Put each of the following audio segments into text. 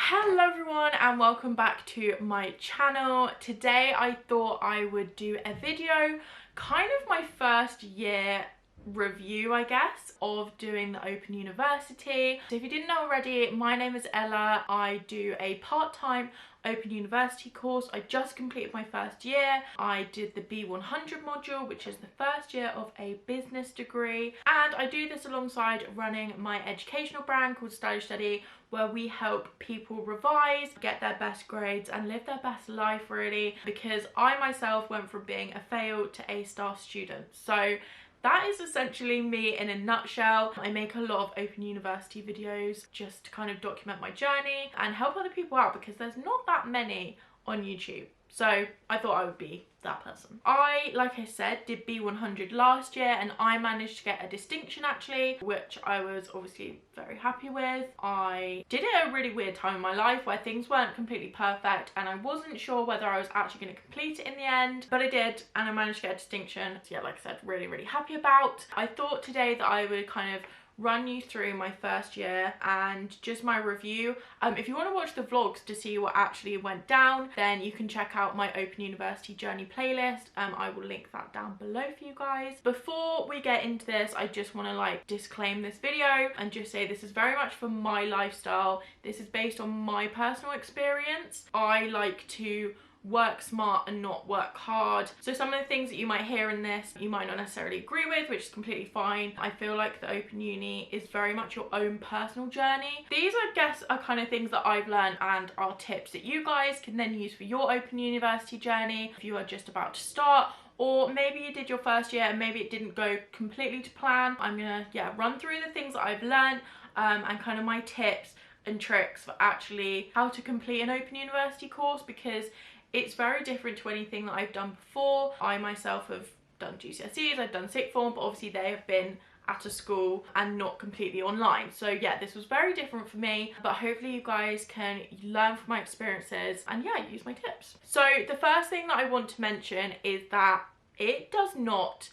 Hello everyone and welcome back to my channel. Today I thought I would do a video, kind of my first year review I guess of doing the Open University. So if you didn't know already, my name is Ella. I do a part-time Open University course. I just completed my first year. I did the B100 module, which is the first year of a business degree, and I do this alongside running my educational brand called Stylish Study, where we help people revise, get their best grades and live their best life really, because I myself went from being a failed to A-star student. So that is essentially me in a nutshell. I make a lot of Open University videos just to kind of document my journey and help other people out, because there's not that many on YouTube. So I thought I would be that person. I, like I said, did B100 last year and I managed to get a distinction actually, which I was obviously very happy with. I did it at a really weird time in my life where things weren't completely perfect and I wasn't sure whether I was actually going to complete it in the end, but I did and I managed to get a distinction. So yeah, like I said, really happy about. I thought today that I would kind of run you through my first year and just my review. If you want to watch the vlogs to see what actually went down, then you can check out my Open University journey playlist. I will link that down below for you guys. Before we get into this, I just want to disclaim this video and just say this is very much for my lifestyle. This is based on my personal experience. I like to work smart and not work hard. So some of the things that you might hear in this, you might not necessarily agree with, which is completely fine. I feel like the Open Uni is very much your own personal journey. These, I guess, are kind of things that I've learned and are tips that you guys can then use for your Open University journey if you are just about to start, or maybe you did your first year and maybe it didn't go completely to plan. I'm gonna, run through the things that I've learned and kind of my tips and tricks for actually how to complete an Open University course, because it's very different to anything that I've done before. I myself have done GCSEs, I've done sixth form, but obviously they have been at a school and not completely online. So yeah, this was very different for me, but hopefully you guys can learn from my experiences and use my tips. So the first thing that I want to mention is that it does not,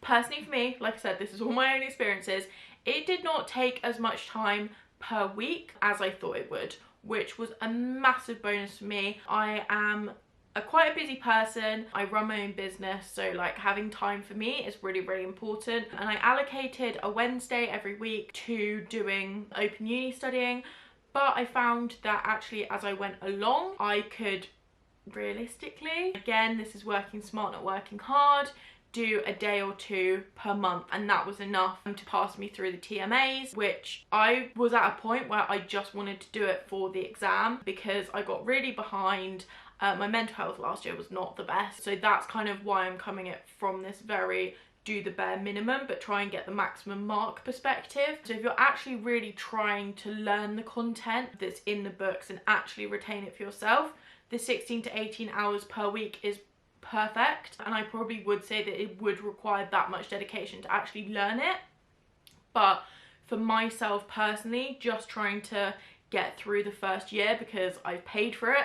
personally for me, like I said, this is all my own experiences, it did not take as much time per week as I thought it would, which was a massive bonus for me. I am quite a busy person. I run my own business, so having time for me is really important, and I allocated a Wednesday every week to doing Open Uni studying. But I found that actually as I went along, I could realistically, again, this is working smart not working hard, do a day or two per month, and that was enough to pass me through the TMAs, which I was at a point where I just wanted to do it for the exam because I got really behind. My mental health last year was not the best, so that's kind of why I'm coming at from this very do the bare minimum but try and get the maximum mark perspective. So if you're actually really trying to learn the content that's in the books and actually retain it for yourself, the 16 to 18 hours per week is perfect, and I probably would say that it would require that much dedication to actually learn it. But for myself personally, just trying to get through the first year because I've paid for it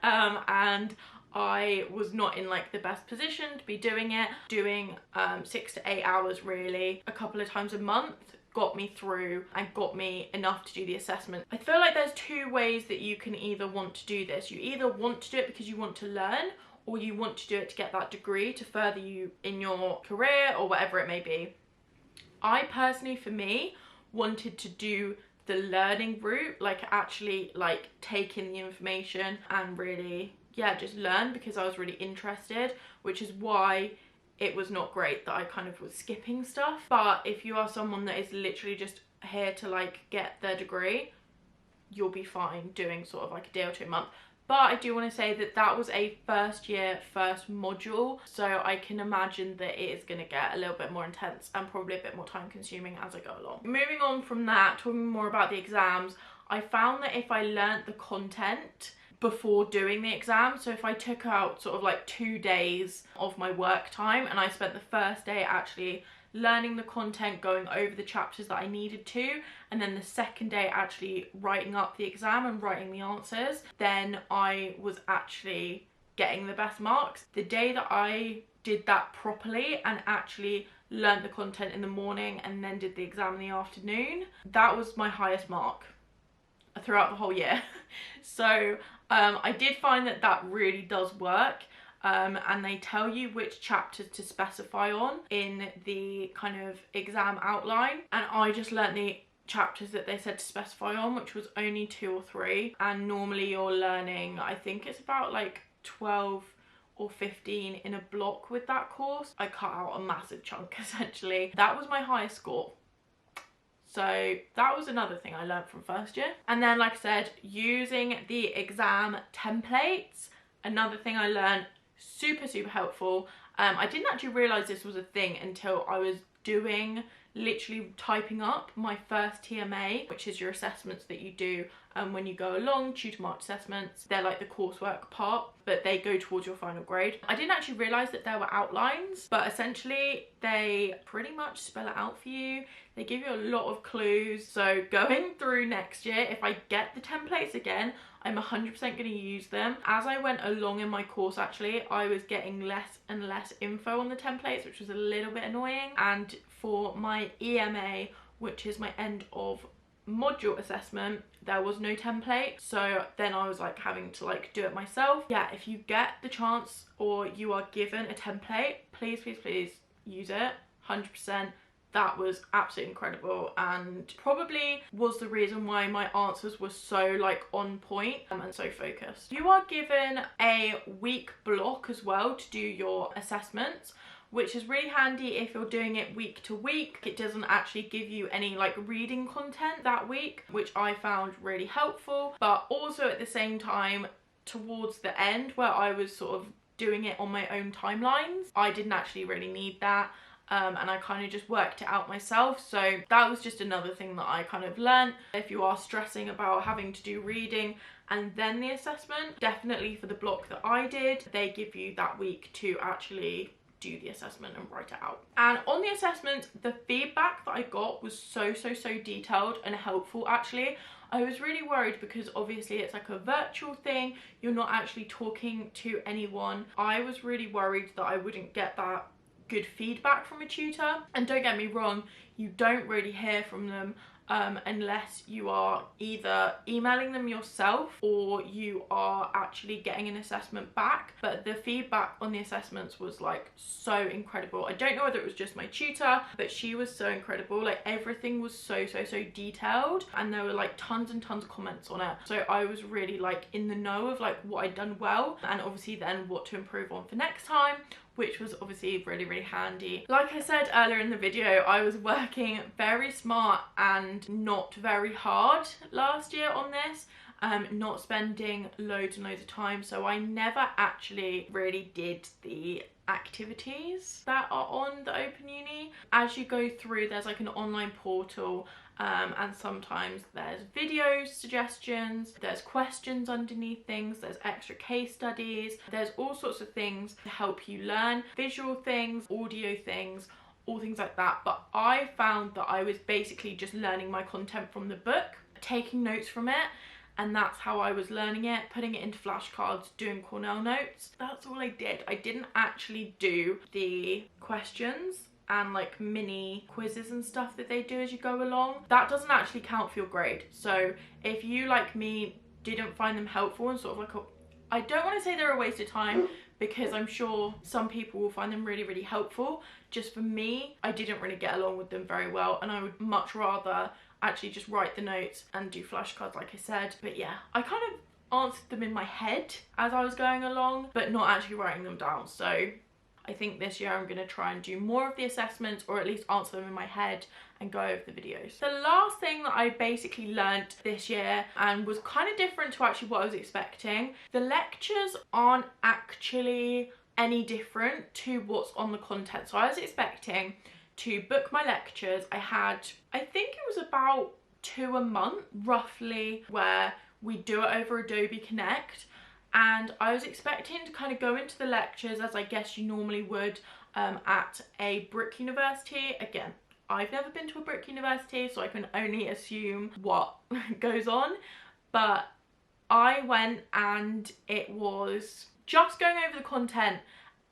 and I was not in the best position to be doing it. Doing 6 to 8 hours really a couple of times a month got me through and got me enough to do the assessment. I feel like there's two ways that you can either want to do this. You either want to do it because you want to learn, or you want to do it to get that degree to further you in your career or whatever it may be. I personally, for me, wanted to do the learning route, actually take in the information and really, just learn, because I was really interested, which is why it was not great that I kind of was skipping stuff. But if you are someone that is literally just here to get their degree, you'll be fine doing sort of a day or two a month. But I do want to say that that was a first year, first module, so I can imagine that it is going to get a little bit more intense and probably a bit more time consuming as I go along. Moving on from that, talking more about the exams, I found that if I learnt the content before doing the exam, so if I took out sort of 2 days of my work time and I spent the first day actually learning the content, going over the chapters that I needed to, and then the second day actually writing up the exam and writing the answers, then I was actually getting the best marks. The day that I did that properly and actually learnt the content in the morning and then did the exam in the afternoon, that was my highest mark throughout the whole year. So I did find that that really does work. And they tell you which chapters to specify on in the kind of exam outline, and I just learnt the chapters that they said to specify on, which was only 2 or 3, and normally you're learning, I think it's about like 12 or 15 in a block with that course. I cut out a massive chunk essentially. That was my highest score. So that was another thing I learned from first year. And then, like I said, using the exam templates, another thing I learned, super helpful. I didn't actually realise this was a thing until I was literally typing up my first TMA, which is your assessments that you do when you go along, tutor marked assessments. They're like the coursework part, but they go towards your final grade. I didn't actually realise that there were outlines, but essentially they pretty much spell it out for you. They give you a lot of clues. So going through next year, if I get the templates again, I'm 100% going to use them. As I went along in my course, actually, I was getting less and less info on the templates, which was a little bit annoying. And for my EMA, which is my end of module assessment, there was no template. So then I was like having to like do it myself. Yeah, if you get the chance or you are given a template, please use it, 100%. That was absolutely incredible, and probably was the reason why my answers were so like on point and so focused. You are given a week block as well to do your assessments, which is really handy if you're doing it week to week. It doesn't actually give you any like reading content that week, which I found really helpful. But also at the same time, towards the end where I was sort of doing it on my own timelines, I didn't actually really need that. And I kind of just worked it out myself. So that was just another thing that I kind of learned. If you are stressing about having to do reading and then the assessment, definitely for the block that I did, they give you that week to actually do the assessment and write it out. And on the assessment, the feedback that I got was so detailed and helpful actually. I was really worried because obviously it's like a virtual thing, you're not actually talking to anyone. I was really worried that I wouldn't get that good feedback from a tutor. And don't get me wrong, you don't really hear from them unless you are either emailing them yourself or you are actually getting an assessment back. But the feedback on the assessments was like so incredible. I don't know whether it was just my tutor, but she was so incredible. Like everything was so detailed, and there were like tons and tons of comments on it. So I was really like in the know of like what I'd done well, and obviously then what to improve on for next time, which was obviously really handy. Like I said earlier in the video, I was working very smart and not very hard last year on this, not spending loads and loads of time. So I never actually really did the activities that are on the Open Uni. As you go through, there's like an online portal, and sometimes there's video suggestions, there's questions underneath things, there's extra case studies, there's all sorts of things to help you learn, visual things, audio things, all things like that. But I found that I was basically just learning my content from the book, taking notes from it, and that's how I was learning it, putting it into flashcards, doing Cornell notes. That's all I did. I didn't actually do the questions and like mini quizzes and stuff that they do as you go along. That doesn't actually count for your grade. So if you, like me, didn't find them helpful and sort of like I don't want to say they're a waste of time, because I'm sure some people will find them really helpful. Just for me, I didn't really get along with them very well, and I would much rather actually just write the notes and do flashcards like I said. But yeah, I kind of answered them in my head as I was going along, but not actually writing them down. So I think this year I'm going to try and do more of the assessments, or at least answer them in my head and go over the videos. The last thing that I basically learnt this year, and was kind of different to actually what I was expecting, the lectures aren't actually any different to what's on the content. So I was expecting to book my lectures. I think it was about 2 a month roughly, where we do it over Adobe Connect. And I was expecting to kind of go into the lectures as I guess you normally would at a brick university. Again, I've never been to a brick university, so I can only assume what goes on. But I went and it was just going over the content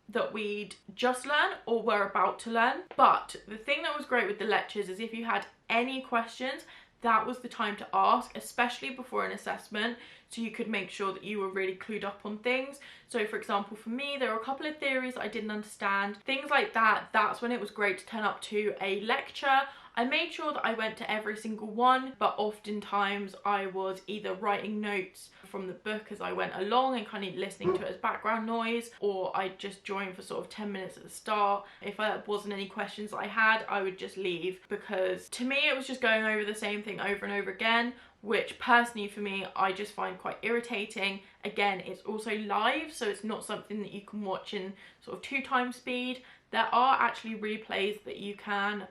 that we'd just learned or were about to learn. But the thing that was great with the lectures is if you had any questions, that was the time to ask, especially before an assessment, so you could make sure that you were really clued up on things. So for example, for me, there were a couple of theories I didn't understand, things like that. That's when it was great to turn up to a lecture. I made sure that I went to every single one, but oftentimes I was either writing notes from the book as I went along and kind of listening to it as background noise, or I'd just join for sort of 10 minutes at the start. If there wasn't any questions that I had, I would just leave, because to me it was just going over the same thing over and over again, which personally for me, I just find quite irritating. Again, it's also live, so it's not something that you can watch in sort of 2x speed. There are actually replays that you can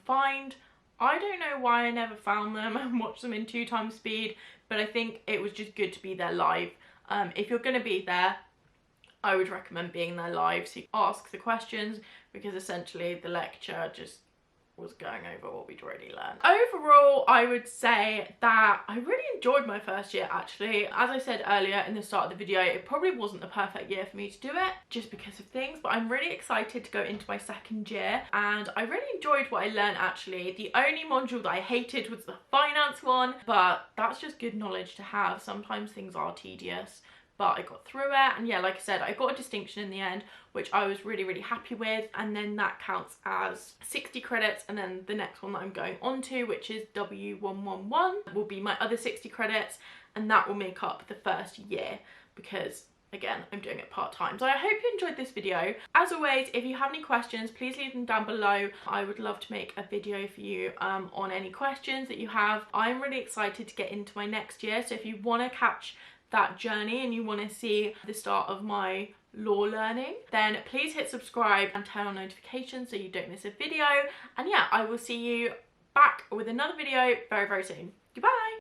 find. I don't know why I never found them and watched them in 2x speed, but I think it was just good to be there live. If you're going to be there, I would recommend being there live, so you ask the questions, because essentially the lecture just was going over what we'd already learned. Overall, I would say that I really enjoyed my first year actually. As I said earlier in the start of the video, it probably wasn't the perfect year for me to do it just because of things, but I'm really excited to go into my second year, and I really enjoyed what I learned actually. The only module that I hated was the finance one, but that's just good knowledge to have. Sometimes things are tedious, but I got through it, and yeah, like I said, I got a distinction in the end, which I was really happy with, and then that counts as 60 credits, and then the next one that I'm going on to, which is W111, will be my other 60 credits, and that will make up the first year, because again, I'm doing it part-time. So I hope you enjoyed this video. As always, if you have any questions, please leave them down below. I would love to make a video for you on any questions that you have. I'm really excited to get into my next year, so if you want to catch that journey and you want to see the start of my law learning, then please hit subscribe and turn on notifications so you don't miss a video. And yeah, I will see you back with another video very soon. Goodbye.